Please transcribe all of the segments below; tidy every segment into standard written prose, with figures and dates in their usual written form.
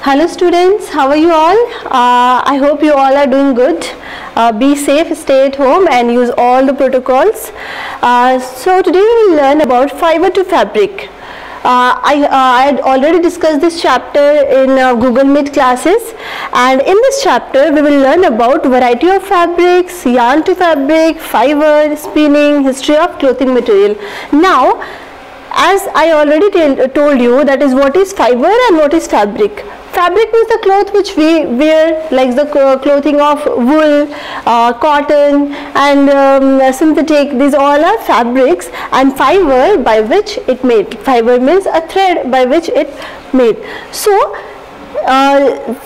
Hello students, how are you all? I hope you all are doing good. Be safe, stay at home and use all the protocols. So today we will learn about fiber to fabric. I had already discussed this chapter in Google Meet classes, and in this chapter we will learn about variety of fabrics, yarn to fabric, fiber, spinning, history of clothing material. Now, as I already told you, that is what is fiber and what is fabric. Fabric means the cloth which we wear, like the clothing of wool, cotton and synthetic. These all are fabrics, and fiber by which it made. Fiber means a thread by which it made. So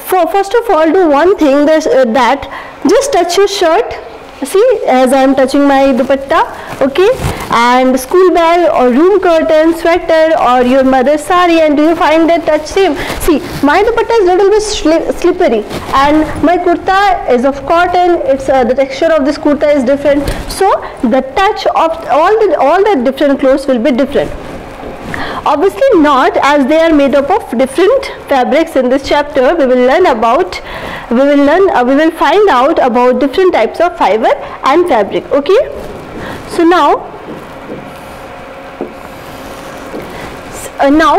first of all, do one thing, that just touch your shirt. See, as I am touching my dupatta, okay, and school bag or room curtain, sweater or your mother's sari, and do you find that touch same? See, my dupatta is little bit slippery and my kurta is of cotton. It's the texture of this kurta is different, so the touch of all the different clothes will be different. Obviously not, as they are made up of different fabrics. In this chapter we will find out about different types of fiber and fabric. Okay, so now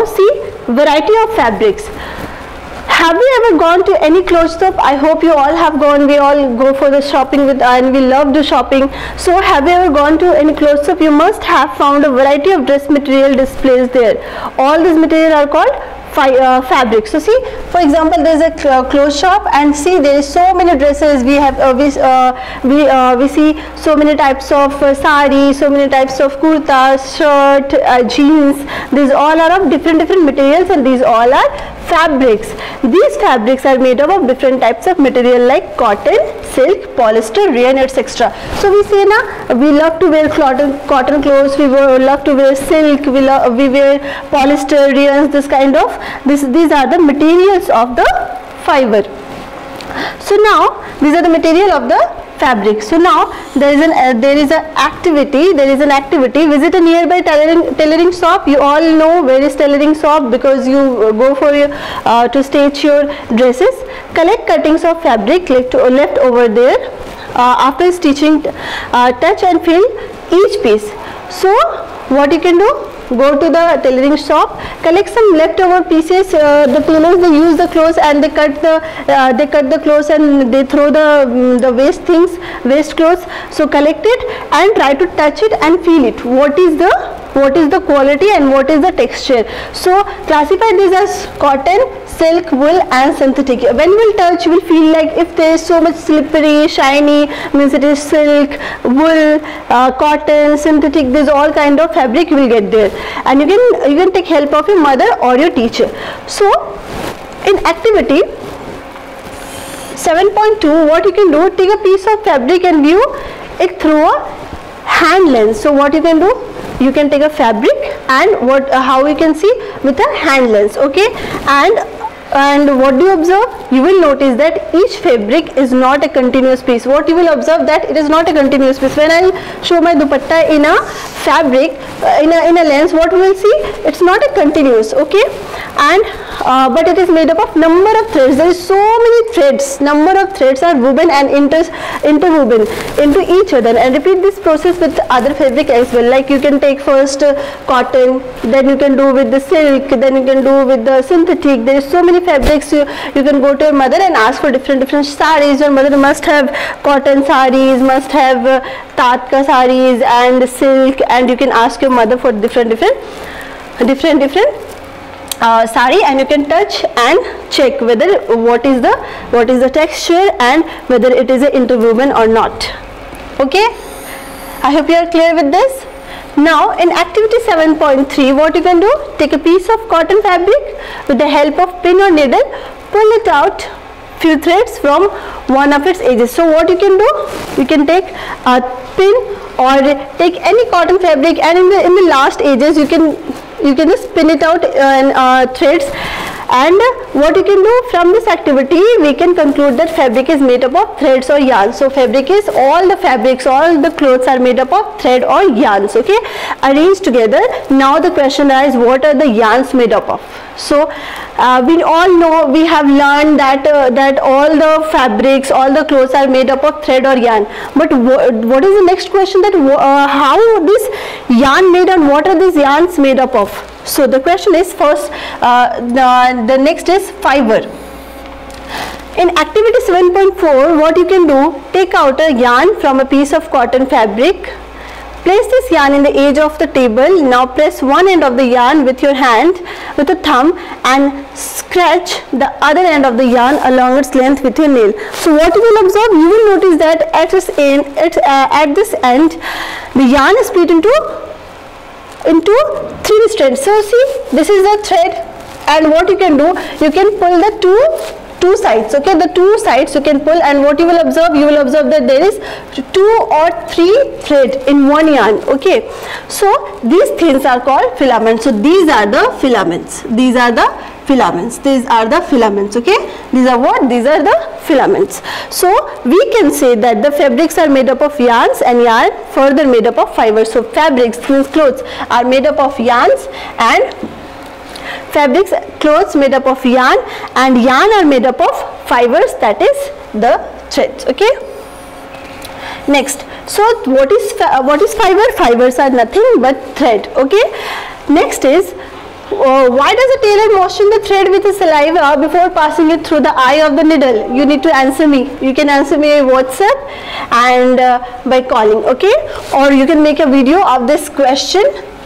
see variety of fabrics. Have you ever gone to any clothes shop? I hope you all have gone. We all go for the shopping and we love the shopping. So have you ever gone to any clothes shop? You must have found a variety of dress material displays there. All these materials are called fabric. So see, for example, there is a clothes shop, and see, there is so many dresses. We see so many types of sari, so many types of kurtas, shirt, jeans. These all are of different materials, and these all are fabrics. These fabrics are made up of different types of material like cotton, silk, polyester, rayon, etc. So we say na, we love to wear cotton clothes, we love to wear silk, we wear polyester, rayons, this kind of, these are the materials of the fiber. So now these are the material of the fabric. So now there is an activity. Visit a nearby tailoring shop. You all know where is tailoring shop, because you go for your to stitch your dresses. Collect cuttings of fabric left over there. After stitching, touch and fill each piece. So what you can do? Go to the tailoring shop, collect some leftover pieces. The tailors, they use the clothes and they cut the clothes and they throw the waste clothes. So collect it and try to touch it and feel it. What is the quality and what is the texture? So classify these as cotton, silk, wool and synthetic. When you will touch, you will feel like if there is so much slippery, shiny, means it is silk, wool, cotton, synthetic. There's all kind of fabric you will get there, and you can take help of your mother or your teacher. So in activity 7.2, what you can do, take a piece of fabric and view it through a hand lens. So what you can do, you can take a fabric and how you can see with a hand lens. Okay, and what do you observe? You will notice that each fabric is not a continuous piece. What you will observe, that it is not a continuous piece. When I show my dupatta in a fabric, in a lens, what we will see? It's not a continuous. Okay, and but it is made up of number of threads. There is so many threads. Number of threads are woven and interwoven into each other. And repeat this process with other fabric as well. Like you can take first cotton, then you can do with the silk, then you can do with the synthetic. There is so many fabrics. You can go to your mother and ask for different saris. Your mother must have cotton saris, must have tatka saris and silk, and you can ask your mother for different sari, and you can touch and check whether what is the texture and whether it is interwoven or not. Okay, I hope you are clear with this. Now in activity 7.3, what you can do, take a piece of cotton fabric with the help of pin or needle, pull it out few threads from one of its edges. So what you can do, you can take a pin or take any cotton fabric, and in the last edges you can just spin it out in threads. And what you can do from this activity, we can conclude that fabric is made up of threads or yarns. So fabric is all the fabrics, all the clothes are made up of thread or yarns. Okay, arranged together. Now the question is, what are the yarns made up of? So we all know, we have learned that that all the fabrics, all the clothes are made up of thread or yarn. But what is the next question, that how this yarn made and what are these yarns made up of? So the question is, first the next is fiber. In activity 7.4, what you can do, take out a yarn from a piece of cotton fabric. Place this yarn in the edge of the table. Now press one end of the yarn with your hand, with a thumb, and scratch the other end of the yarn along its length with your nail. So what you will observe, you will notice that at this end, the yarn is split into 3 strands. So see, this is the thread, and what you can do, you can pull the two sides, okay, the two sides you can pull, and what you will observe, that there is 2 or 3 thread in one yarn, okay. So these things are called filaments. So these are the filaments, these are the filaments, okay. These are what? These are the filaments. So we can say that the fabrics are made up of yarns, and yarn further made up of fibers. So fabrics, clothes, are made up of yarns, and fabrics, clothes made up of yarn, and yarn are made up of fibers, that is the threads, okay. Next, so what is fiber? Fibers are nothing but thread, okay. Next is, why does a tailor moisten the thread with the saliva before passing it through the eye of the needle? You need to answer me. You can answer me on WhatsApp and by calling, okay, or you can make a video of this question,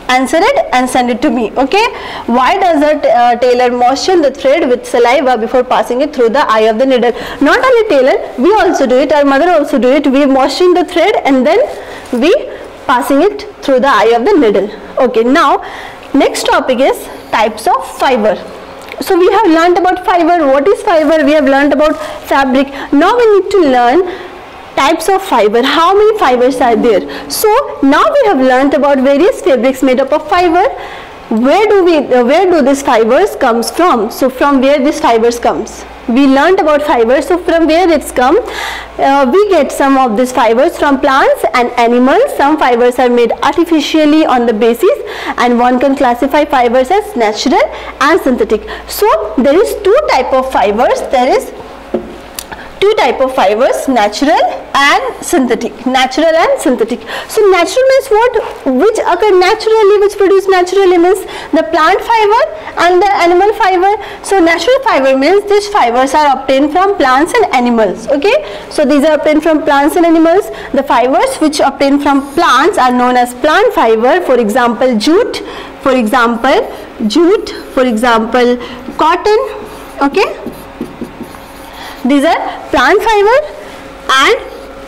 answer it and send it to me, okay. Why does a tailor moisten the thread with saliva before passing it through the eye of the needle? Not only tailor, we also do it, our mother also do it. We moisten the thread and then we passing it through the eye of the needle, okay. Now next topic is types of fiber. So we have learned about fiber. What is fiber? We have learned about fabric. Now we need to learn types of fiber. How many fibers are there? So now we have learned about various fabrics made up of fiber. Where do these fibers comes from? So from where these fibers comes? We learned about fibers. So from where it's come? We get some of these fibers from plants and animals. Some fibers are made artificially on the basis, and one can classify fibers as natural and synthetic. So there is two type of fibers. There is two type of fibers, natural and synthetic. Natural and synthetic. So natural means what? Which occur naturally, which produce naturally, means the plant fiber and the animal fiber. So natural fiber means these fibers are obtained from plants and animals, okay. So these are obtained from plants and animals. The fibers which obtain from plants are known as plant fiber. For example, jute, for example cotton, okay. These are plant fiber. And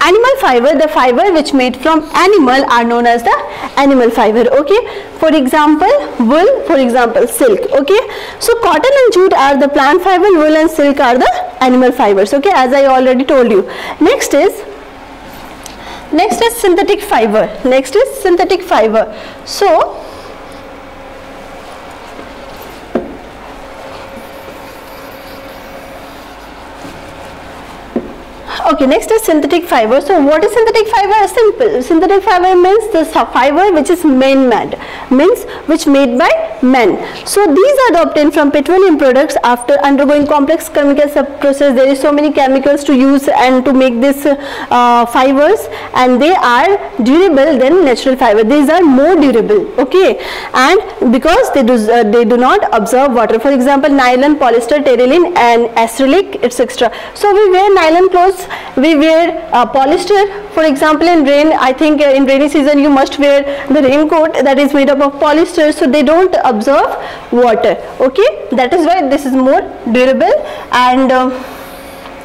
animal fiber, the fiber which made from animal, are known as the animal fiber, okay. For example, wool, for example silk, okay. So cotton and jute are the plant fiber, wool and silk are the animal fibers, okay, as I already told you. Next is synthetic fiber. So okay, next is synthetic fiber. So what is synthetic fiber? Simple. Synthetic fiber means the fiber which is man-made, means which made by men. So these are obtained from petroleum products after undergoing complex chemical process. There is so many chemicals to use and to make this fibers, and they are durable than natural fiber. These are more durable, okay, and because they do not absorb water. For example, nylon, polyester, terylene and acrylic, etc. So we wear nylon clothes, we wear polyester. For example, in rain, I think in rainy season you must wear the raincoat that is made up of polyester, so they don't absorb water, okay. That is why this is more durable. And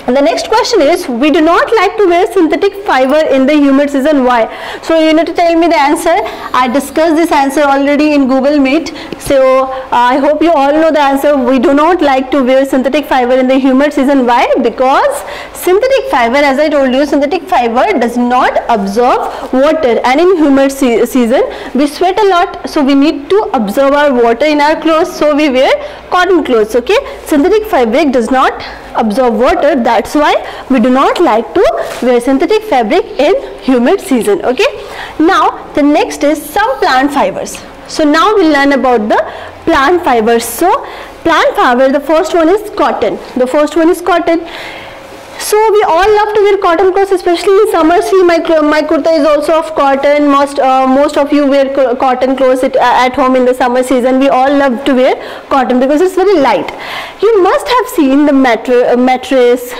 the next question is, we do not like to wear synthetic fiber in the humid season. Why? So you need to tell me the answer. I discussed this answer already in Google Meet. So I hope you all know the answer. We do not like to wear synthetic fiber in the humid season. Why? Because synthetic fiber, as I told you, synthetic fiber does not absorb water, and in humid season we sweat a lot, so we need to absorb our water in our clothes, so we wear cotton clothes, okay. Synthetic fabric does not absorb water, that's why we do not like to wear synthetic fabric in humid season, okay. Now the next is some plant fibers. So now we'll learn about the plant fibers. So plant fiber, the first one is cotton. The first one is cotton. So we all love to wear cotton clothes, especially in summer. See, my kurta is also of cotton. Most of you wear cotton clothes at home in the summer season. We all love to wear cotton because it's very light. You must have seen the mattress,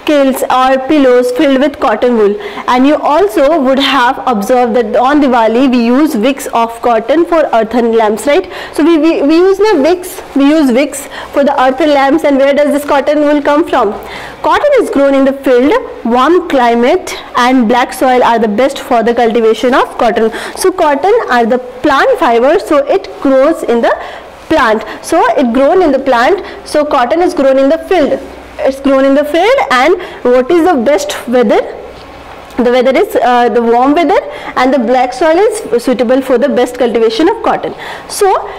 quilts or pillows filled with cotton wool, and you also would have observed that on Diwali we use wicks of cotton for earthen lamps, right? So we use no wicks, we use wicks for the earthen lamps. And where does this cotton wool come from? Cotton is grown in the field. Warm climate and black soil are the best for the cultivation of cotton. So cotton are the plant fiber, so it grows in the plant. So it grown in the plant, so cotton is grown in the field. It's grown in the field. And what is the best weather? The weather is the warm weather, and the black soil is suitable for the best cultivation of cotton. So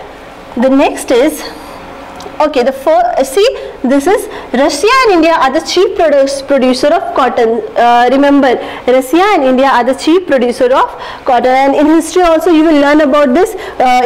the next is, okay, see, this is Russia and India are the chief producer of cotton. Remember, Russia and India are the chief producer of cotton, and in history also you will learn about this.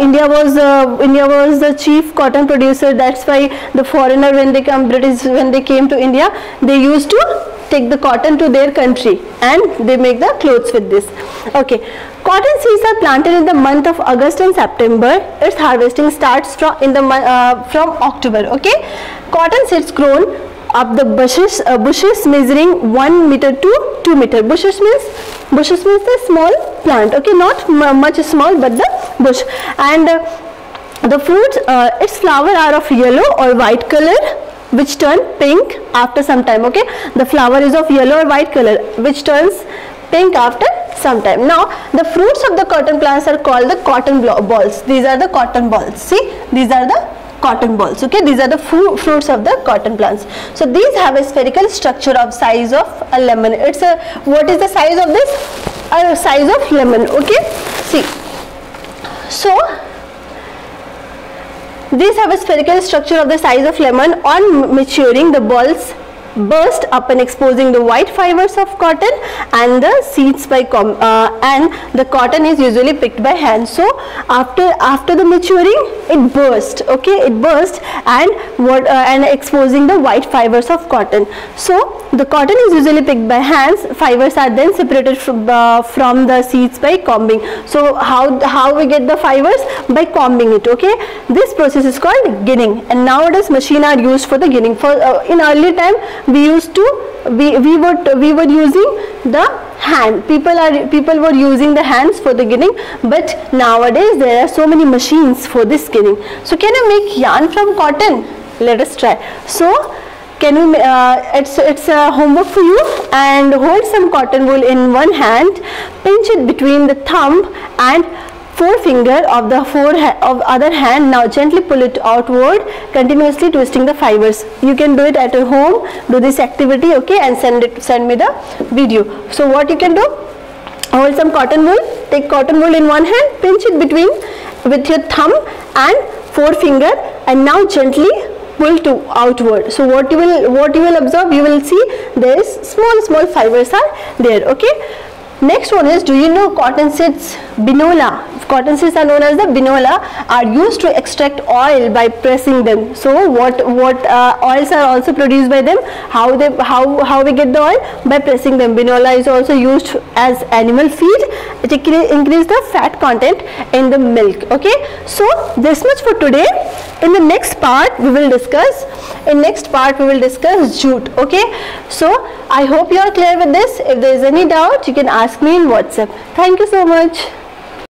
India was the chief cotton producer. That's why the foreigner, when they come, British, when they came to India, they used to take the cotton to their country and they make the clothes with this. Okay, cotton seeds are planted in the month of August and September. Its harvesting starts from October. Okay, cotton seeds grown up the bushes measuring 1 meter to 2 meter. Bushes means the small plant. Okay, not much small, but the bush. And the fruits, its flower are of yellow or white color, which turn pink after some time. Okay, the flower is of yellow or white color, which turns pink after some time. Now the fruits of the cotton plants are called the cotton balls. These are the cotton balls. See, these are the cotton balls. Okay, these are the fruits of the cotton plants. So these have a spherical structure of size of a lemon. It's a, what is the size of this? A size of lemon. Okay, see, so these have a spherical structure of the size of lemon. On maturing, the balls burst up and exposing the white fibers of cotton and the seeds by and the cotton is usually picked by hand. So after the maturing, it burst. Okay, it burst and exposing the white fibers of cotton. So the cotton is usually picked by hands. Fibers are then separated from the seeds by combing. So how we get the fibers? By combing it. Okay, this process is called ginning, and nowadays machine are used for the ginning. For in early time we were using the hand. People were using the hands for the ginning, but nowadays there are so many machines for this ginning. So can you make yarn from cotton? Let us try. So can you it's a homework for you, and hold some cotton wool in one hand, pinch it between the thumb and forefinger of the other hand. Now gently pull it outward, continuously twisting the fibers. You can do it at your home. Do this activity, okay, and send me the video. So what you can do? Hold some cotton wool. Take cotton wool in one hand, pinch it between with your thumb and forefinger, and now gently pull to outward. So what you will observe? You will see there is small fibers are there. Okay. Next one is, do you know cotton seeds, binola? Cotton seeds are known as the binola, are used to extract oil by pressing them. So what oils are also produced by them? How we get the oil? By pressing them. Binola is also used as animal feed. It increase the fat content in the milk. Okay, so this much for today. In the next part we will discuss jute. Okay, so I hope you are clear with this. If there is any doubt, you can ask me in WhatsApp. Thank you so much.